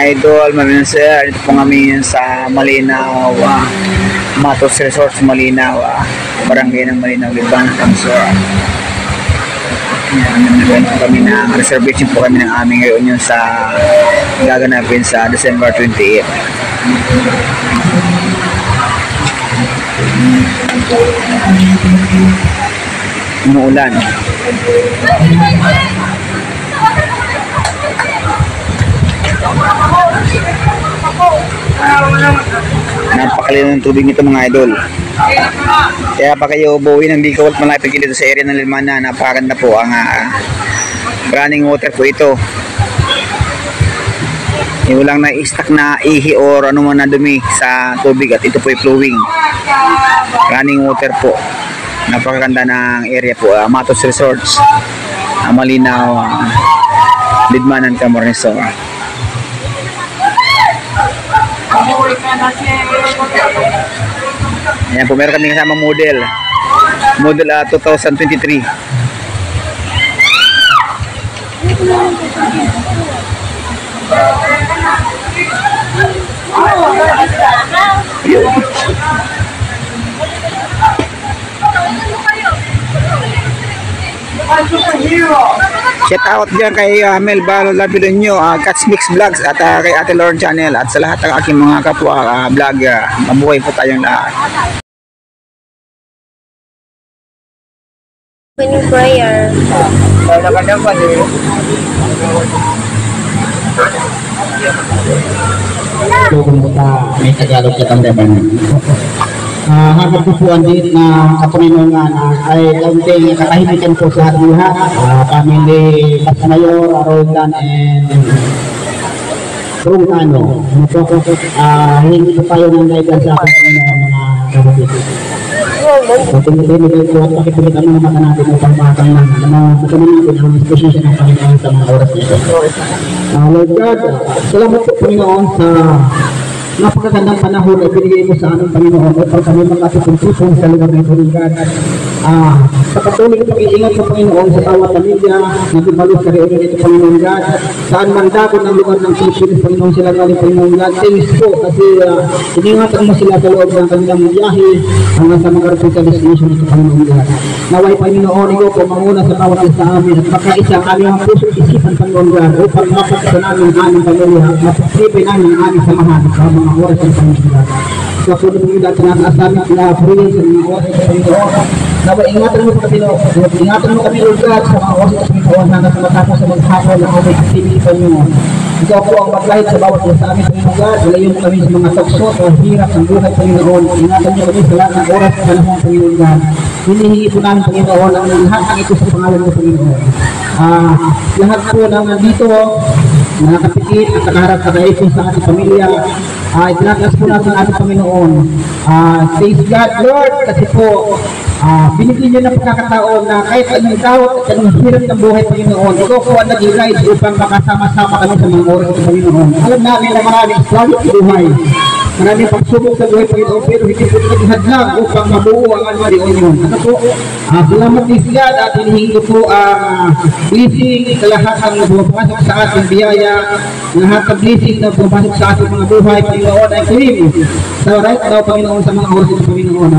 idol, mga sir. Dito po kami sa Malinaw, Matos Resort sa Malinaw, barangay ng Malinaw, Libang, so yan, kami na reservation po kami ng aming ngayon yun sa gaganapin sa December 28. Umuulan. Napakalinis ng tubig nito mga idol. Kaya pa kayo buwi ng Bicol at malapit dito sa area ng Limana, napakaganda po ang running water po ito. Walang na-stack na ihi or ano man na dumi sa tubig at ito po ay flowing running water po. Napakaganda ng area po, Matos Resorts, Malinaw, Lidmanan, Camarines. Ayan po, meron kami kasama model 2023. Shout out dyan kay Mel Balabidonyo, Catch Mix Vlogs at kay Ate Lauren Channel at sa lahat ng aking mga kapwa vlogger. Mabuhay po tayong lahat. Winning prayer. May Tagalog ka tamdaman. Hanggang po po ang din na kapaninungan ay kaunting katahimikan po sa ating lahat. Family, Pasamayor, Aroldan, and Rungano. Hindi po tayo ng naigan sa ating Panginoon mga kapatid. Tingin-tingin po at pakipilit ang mga mata natin upang makakailan na magkaman natin ang disposition ng Panginoon sa mga oras nito. Lord God, salamat po Panginoon sa napakagandang panahon na binigay mo sa aming Panginoon upang kami makatutong-tutong sa lugar ng Panginoon. Sa patuloy na pag-iingat sa Panginoon sa bawat pamilya na tumalos sa reunion ito Panginoon God, saan man dagat ng lugar ng Pilipinas Panginoon sila galing Panginoon God. Thanks po kasi iningatan mo sila sa loob ng kanilang biyahe hanggang sa magkarating sa destination ito Panginoon God. Naway Panginoon, ikaw po manguna sa bawat isa amin at makaisa ang aming puso isipan Panginoon God upang mapagsa namin ang aming pamilya at mapagsipi namin ang aming samahan sa mga oras ng Panginoon God. Sa patuloy mo dahil sa nakasamin na purihin sa mga oras ng Panginoon. Nawa, ingatan mo kami Lord God sa mga oras ng Panginoon hanggang sa matapos sa maghapon ng aming activity Panginoon. Ikaw po ang maglahit sa bawat isa sa amin Panginoon God. Galayon mo kami sa mga tukso o hirap ng buhay Panginoon. Ingatan mo kami sa lahat ng oras sa panahon Panginoon God. Hinihingi po namin Panginoon ang lahat ng ito sa pangalan mo Panginoon. Lahat po na nandito nakapikit at nakaharap sa kaipin sa ating pamilya, itinataas po natin ating Panginoon. Thanks God Lord kasi po binigyan niyo ng pagkakataon na kahit anong dawat at anong hirap ng buhay Panginoon, ikaw po ang naging guide upang makasama-sama kami sa mga oras ng Panginoon. Alam namin na maraming struggle sa buhay, maraming pagsubok sa buhay Panginoon, pero hindi po naghadlang upang mabuo ang anong reunion. Ano po? Salamat din sila at hinihingi po ang blessing sa lahat ng bumapasok sa ating biyaya, lahat ng blessing na bumapasok sa ating mga buhay Panginoon ay claim sa right now Panginoon sa mga oras ng Panginoon.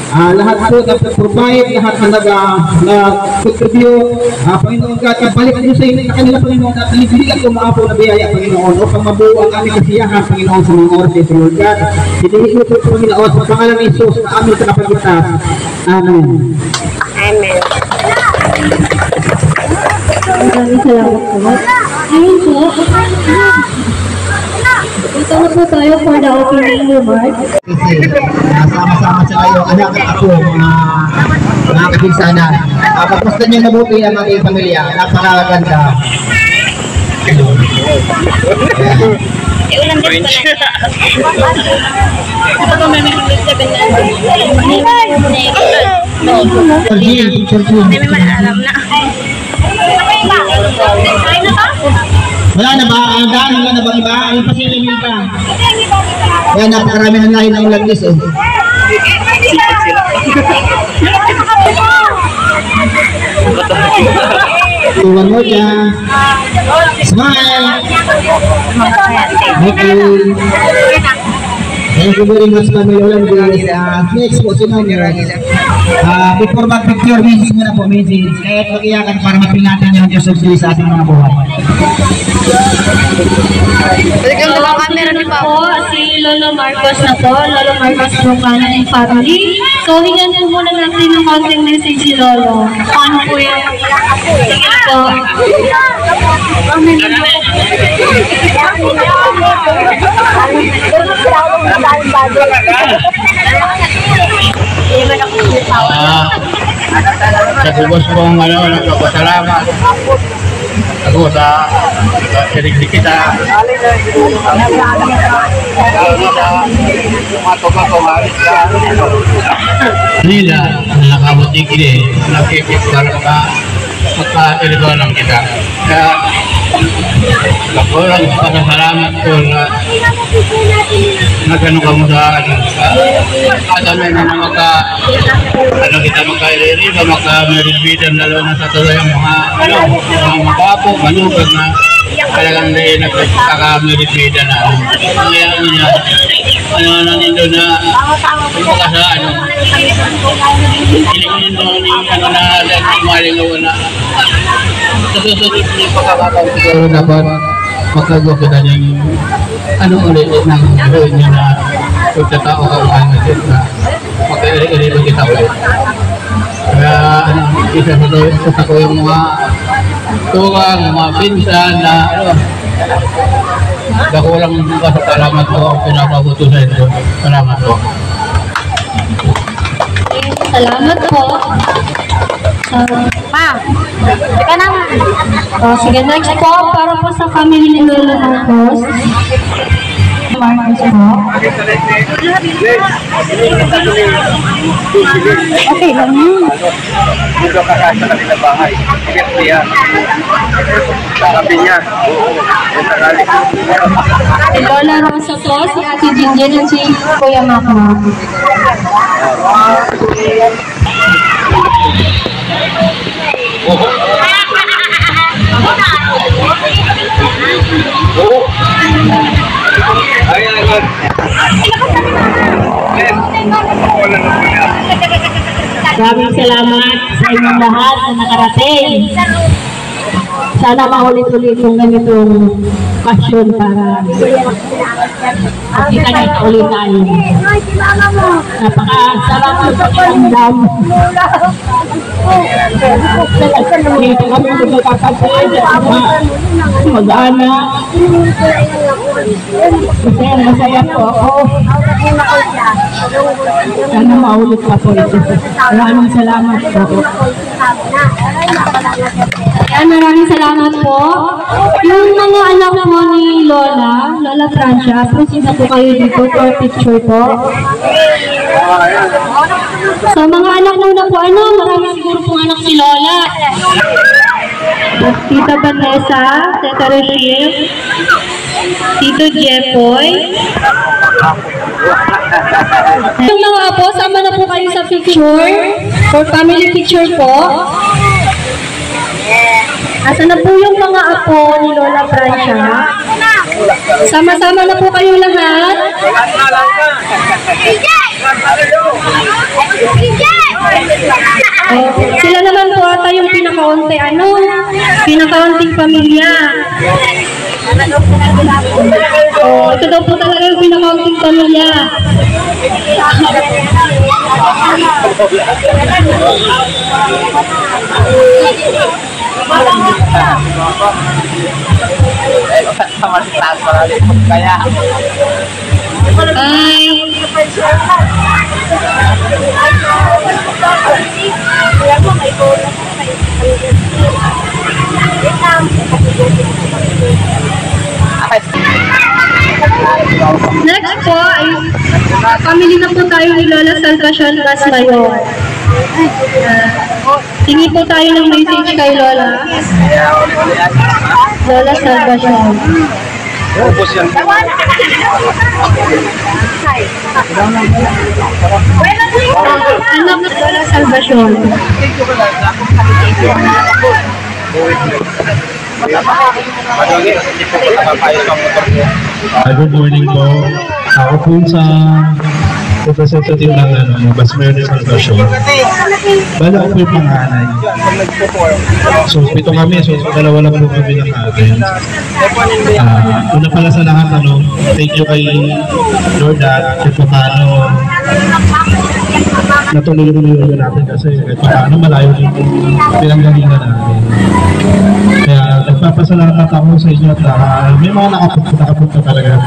Lahat po nag-provide, lahat na nag-contribute, Panginoon God, balik nyo sa inyo sa kanila Panginoon at libigan ko mga po na biyaya Panginoon upang mabuo ang aming kasiyahan Panginoon sa mga oras ito Lord God. Hinihingi po Panginoon sa pangalan ni Jesus na aming tagapagligtas. Amen. Amen. Maraming salamat po. Ayun po. Ito na po tayo for the opening remarks. Sama-sama sa kayo, anak at ako, mga kapisanan. Pagpastan niyo mabuti ang aking pamilya. Napakaganda. Ulan din pala. Ako may minimum 7 na. Hindi may alam na. Wala na ba? Ang daan, wala na ba iba? Ayun pa sila yung iba. Kaya napakarami ng lahi ng laglis eh. So, one more chance. Smile. Okay. Thank you very much, Ma'am Lola. Next po, si Ma'am. Before mag-picture, message muna po, message. Kahit mag-iyakan para mapil natin yung Diyos of sa ating mga buhay. Po, si Lolo Marcos na po, Lolo Marcos Bungana and family. So, hingan po muna natin ng konting message si Lolo. Paano po yan? Sige po. Sa kubos kong nagpapasalamat ako sa sarili kita. Nila nakabuti kini nakikip para maka-iligaw lang kita. Kaya kapulang pasasalamat ko na nagano ka mo sa kadami na maka kita maka-iligaw, maka-merilbidan lalo na sa tuloy ang mga makapo, manugag na talagang din nagkaka-merilbidan na kaya niya ano nito na kumbaga sa hilingin doon yung na malingaw na sa susunod yung pagkakataon siguro dapat magkagawa kita ng ulit ng gawin niya na pagkatao ka na magkailig kita ulit. Kaya isa sa ko yung mga tuwang, mga pinsan na dako lang salamat po ang pinapabuto sa ito. Salamat po. Salamat po. Teka naman. Sige, next po, para po sa family ni Lolo Marcos. Marcos po. Okay lang yun. Dito ka sa kanila bahay. Ibig niya. Sabi niya. Si Lola Rosa po, si Ate Jinjen at si Kuya Makmak. Maraming salamat sa inyong lahat na nakarating. Sana maulit-ulit yung ganitong okasyon para makita na ulit tayo. Napakasarap ang pakiramdam. Dito kami nagkakapit at mag-anak. Masaya po ako. Sana maulit pa po ito. Maraming salamat po. Maraming salamat po. Yung mga anak mo ni Lola Francia, proceed na po kayo dito for picture po. So mga anak muna po, marami siguro pong anak si Lola. Tita Vanessa, Tita Rochelle, Tito Jepoy. Yung mga apo, sama na po kayo sa picture, for family picture po. Asa na po yung mga apo ni Lola Francia? Sama-sama na po kayo lahat. Sila naman po ata yung pinakaunting pamilya. Ito daw po talaga yung pinakaunting pamilya. Next po ay family na po tayo ni Lola Salvacion Basmayor. Tingin po tayo ng message kay Lola. Lola Salvacion. Anak Lola Salvacion. Good morning po. Ako po sa representative ng Basmero sa Station. Bala ako po yung panganay. So, pito kami. So, dalawa lang po kami ng atin. Una pala sa lahat, thank you kay Lord at kay Paano natuloy yung natin kasi kay Paano malayo yung pinanggalingan natin. Kaya nagpapasalamat ako sa inyo at may mga nakapunta talaga.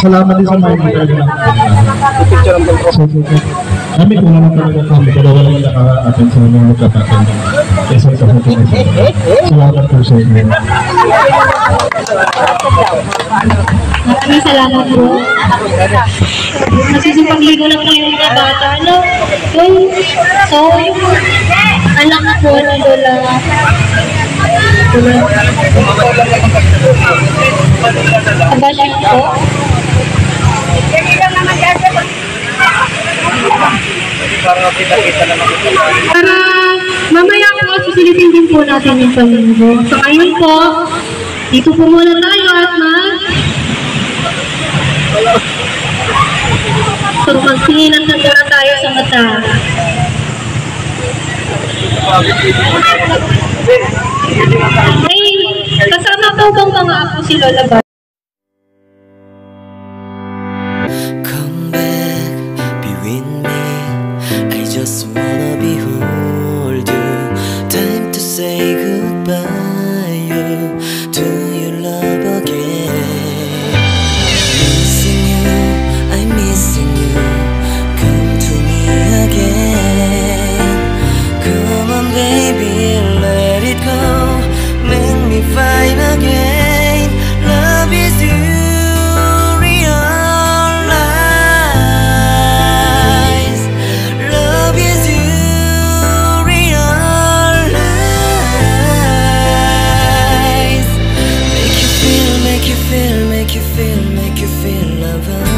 Salamat din sa mga hindi talaga nakapunta. So, kami kung naman talaga kami, dalawa lang naka-attend sa mga magkapatid. Kesa sa mga salamat po sa inyo. Maraming salamat po. Nagsisimpangligo na po yung mga bata, ano? So, yung anak po ni Lola. Abashin po. Para mamaya po susulitin din po natin yung palinggo. So, ayun po. Dito po muna tayo at so, magsinginan na muna tayo sa mata. Ay, kasama po bang mga apo si Lola ba? Come back, be with me. I just wanna behold you. Time to say goodbye to your love again. Missing you, I'm missing you. Come to me again. Come on baby, let it go. Make me fine again. Love is you. Make you feel love.